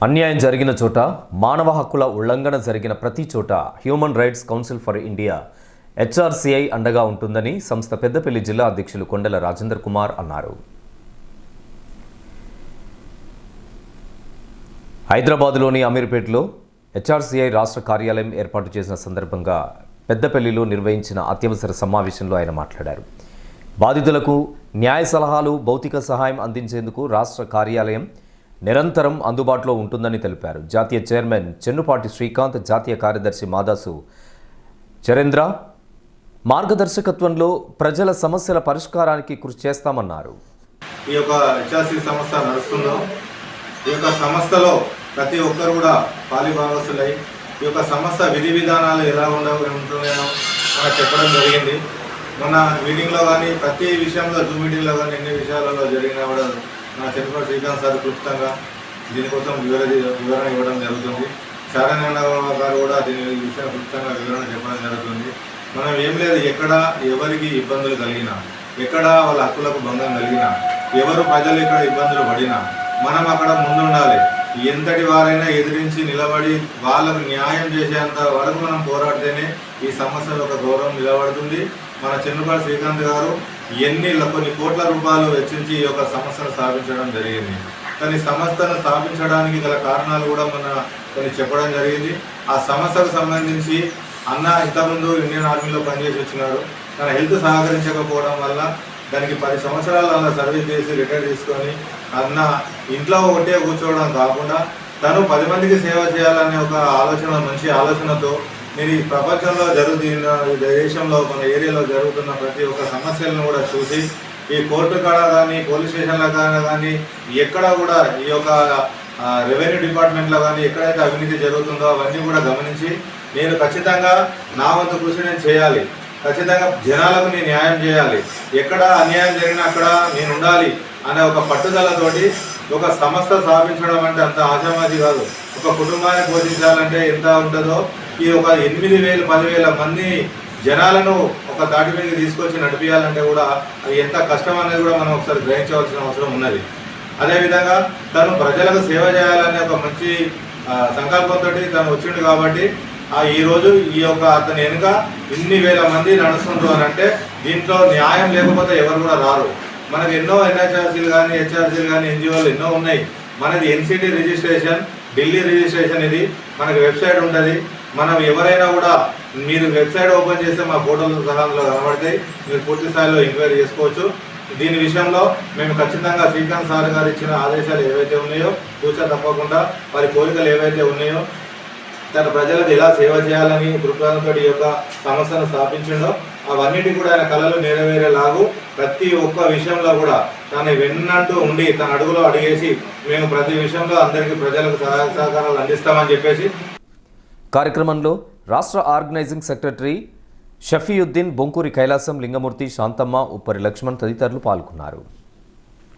అన్యాయం జరిగిన చోట, మానవ హక్కుల ఉల్లంఘన జరిగిన ప్రతి చోట human rights council for India HRCI అండగా ఉంటుందని సంస్థ పెద్దపల్లి జిల్లా అధ్యక్షులు కొండల రాజేందర్ కుమార్ అన్నారు. హైదరాబాద్లోని అమీర్పేటలో హెచ్ఆర్సీఐ రాష్ట్ర కార్యాలయం ఏర్పాటు చేసిన సందర్భంగా పెద్దపల్లిలో నిర్వహించిన అత్యవసర సమావేశంలో ఆయన మాట్లాడారు. బాధితులకు న్యాయ సలహాలు, భౌతిక సహాయం అందించేందుకు రాష్ట్ర కార్యాలయం నిరంతరం అందుబాటులో ఉంటుందని తెలిపారు. జాతీయ చైర్మన్ చెన్నుపాటి శ్రీకాంత్, జాతీయ కార్యదర్శి మాదాసు చరేంద్ర మార్గదర్శకత్వంలో ప్రజల సమస్యల పరిష్కారానికి కృషి చేస్తామన్నారు. ఈ యొక్క హెచ్ఆర్సీ సంస్థ నడుస్తుందో, ఈ యొక్క సంస్థలో ప్రతి ఒక్కరు కూడా పాలిభాగస్తులై ఈ యొక్క సంస్థ విధి విధానాలు ఎలా ఉంటున్నాయో మనకు చెప్పడం జరిగింది. మన మీటింగ్లో కానీ ప్రతి విషయంలో జూమ్ మీటింగ్లో కానీ ఎన్ని విషయాలలో జరిగినా కూడా మన చెన్నుపాటి శ్రీకాంత్ సార్ క్లుప్తంగా దీనికోసం వివరణ ఇవ్వడం జరుగుతుంది. చారణ్య గారు కూడా దీని విషయం క్లుప్తంగా వివరణ చెప్పడం జరుగుతుంది. మనం ఏం లేదు, ఎక్కడ ఎవరికి ఇబ్బందులు కలిగినా, ఎక్కడ వాళ్ళ హక్కులకు భంగం కలిగినా, ఎవరు ప్రజలు ఇక్కడ ఇబ్బందులు పడినా మనం అక్కడ ముందుండాలి. ఎంతటి వారైనా ఎదిరించి నిలబడి వాళ్ళకు న్యాయం చేసేంత వరకు మనం పోరాడితేనే ఈ సమస్య యొక్క గౌరవం నిలబడుతుంది. మన చెన్నుపాటి శ్రీకాంత్ గారు కొన్ని కోట్ల రూపాయలు వెచ్చించి ఈ యొక్క సంస్థను స్థాపించడం జరిగింది. కానీ సంస్థను స్థాపించడానికి గల కారణాలు కూడా కొన్ని చెప్పడం జరిగింది. ఆ సంస్థకు సంబంధించి అన్న ఇంతకుముందు ఇండియన్ ఆర్మీలో పనిచేసి వచ్చినారు. తన హెల్త్ సహకరించకపోవడం వల్ల దానికి 10 సంవత్సరాలు అలా సర్వీస్ చేసి రిటైర్ తీసుకొని అన్న ఇంట్లో ఒకటే కూర్చోవడం కాకుండా తను 10 మందికి సేవ చేయాలనే ఒక మంచి ఆలోచనతో నేను ఈ ప్రపంచంలో జరుగుతున్న ఈ దేశంలో మన ఏరియాలో జరుగుతున్న ప్రతి ఒక్క సమస్యలను కూడా చూసి ఈ కోర్టు కాడ కానీ పోలీస్ స్టేషన్ల కాడ కానీ ఎక్కడ కూడా ఈ యొక్క రెవెన్యూ డిపార్ట్మెంట్లో కానీ ఎక్కడైతే అవినీతి జరుగుతుందో అవన్నీ కూడా గమనించి నేను ఖచ్చితంగా నా వంతు కృషి నేను చేయాలి, ఖచ్చితంగా జనాలకు నేను న్యాయం చేయాలి, ఎక్కడ అన్యాయం జరిగినా అక్కడ నేను ఉండాలి అనే ఒక పట్టుదలతోటి ఒక సంస్థ స్థాపించడం అంటే అంత ఆశామాజీ కాదు. ఒక కుటుంబాన్ని పోషించాలంటే ఎంత ఉంటుందో ఈ ఒక 8,000 10,000 మంది జనాలను ఒక తాటి మీదకి తీసుకొచ్చి నడిపించాలంటే కూడా అది ఎంత కష్టం అనేది కూడా మనం ఒకసారి గ్రహించవలసిన అవసరం ఉన్నది. అదేవిధంగా తను ప్రజలకు సేవ చేయాలనే ఒక మంచి సంకల్పంతో తను వచ్చిండు కాబట్టి ఈరోజు ఈ యొక్క అతని వెనుక ఇన్ని వేల మంది నడుస్తుండ్రు అని అంటే దీంట్లో న్యాయం లేకపోతే ఎవరు కూడా రారు. మనకు ఎన్నో ఎన్హెచ్ఆర్సీలు కానీ హెచ్ఆర్సీలు కానీ ఎన్జిఓలు ఎన్నో ఉన్నాయి. మనది ఎన్సిటీ రిజిస్ట్రేషన్, ఢిల్లీ రిజిస్ట్రేషన్, ఇది మనకు వెబ్సైట్ ఉంటుంది. మనం ఎవరైనా కూడా మీరు వెబ్సైట్ ఓపెన్ చేస్తే మా ఫోటోలు సహాయంలో కనబడతాయి, మీరు పూర్తి స్థాయిలో ఎంక్వైరీ చేసుకోవచ్చు. దీని విషయంలో మేము ఖచ్చితంగా శ్రీకాంత్ సార్ గారు ఇచ్చిన ఆదేశాలు ఏవైతే ఉన్నాయో కూర్చో తప్పకుండా వారి కోరికలు ఏవైతే ఉన్నాయో తన ప్రజలకు ఎలా సేవ చేయాలని దృక్పథంతో ఈ యొక్క సంస్థను స్థాపించిండో అవన్నిటి కూడా ఆయన కళలు నెరవేరేలాగు ప్రతి ఒక్క విషయంలో కూడా తను వెన్నంటూ ఉండి తన అడుగులో అడిగేసి మేము ప్రతి విషయంలో అందరికీ ప్రజలకు సహాయ సహకారాలు అందిస్తామని చెప్పేసి కార్యక్రమంలో రాష్ట్ర ఆర్గనైజింగ్ సెక్రటరీ షఫీయుద్దీన్, బొంకూరి కైలాసం, లింగమూర్తి, శాంతమ్మ, ఉప్పరి లక్ష్మణ్ తదితరులు పాల్గొన్నారు.